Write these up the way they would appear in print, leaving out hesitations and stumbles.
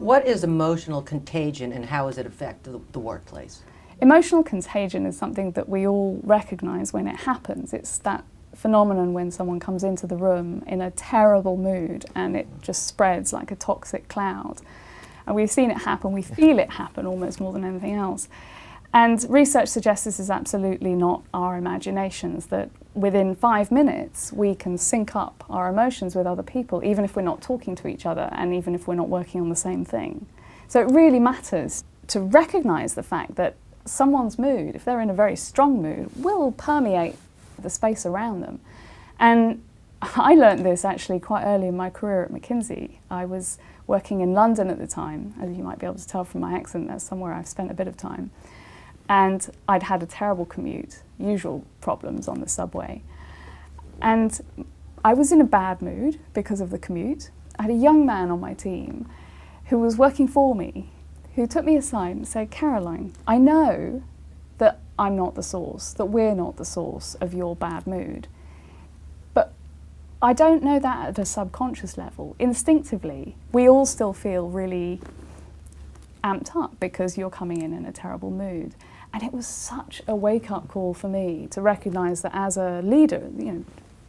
What is emotional contagion and how does it affect the workplace? Emotional contagion is something that we all recognise when it happens. It's that phenomenon when someone comes into the room in a terrible mood and it just spreads like a toxic cloud. And we've seen it happen, we feel it happen almost more than anything else. And research suggests this is absolutely not our imaginations, that within 5 minutes we can sync up our emotions with other people, even if we're not talking to each other and even if we're not working on the same thing. So it really matters to recognise the fact that someone's mood, if they're in a very strong mood, will permeate the space around them. And I learned this actually quite early in my career at McKinsey. I was working in London at the time, as you might be able to tell from my accent, that's somewhere I've spent a bit of time. And I'd had a terrible commute, usual problems on the subway. And I was in a bad mood because of the commute. I had a young man on my team who was working for me, who took me aside and said, "Caroline, I know that I'm not the source, that we're not the source of your bad mood. But I don't know that at a subconscious level. Instinctively, we all still feel really amped up because you're coming in a terrible mood." And it was such a wake-up call for me to recognise that as a leader,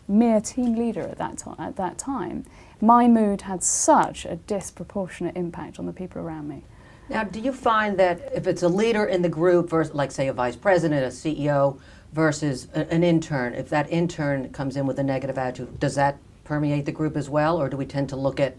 mere team leader at that time, my mood had such a disproportionate impact on the people around me. Now, do you find that if it's a leader in the group, versus, like say a vice president, a CEO, versus an intern, if that intern comes in with a negative attitude, does that permeate the group as well, or do we tend to look at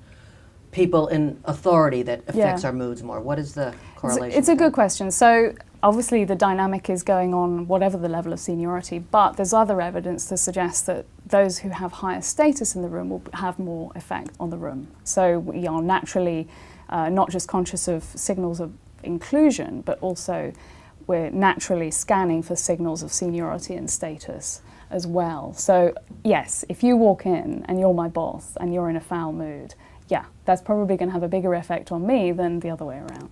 people in authority that affects our moods more? What is the correlation? It's a good question. So obviously the dynamic is going on whatever the level of seniority, but there's other evidence to suggest that those who have higher status in the room will have more effect on the room. So we are naturally not just conscious of signals of inclusion, but also we're naturally scanning for signals of seniority and status as well. So yes, if you walk in and you're my boss and you're in a foul mood, yeah, that's probably going to have a bigger effect on me than the other way around.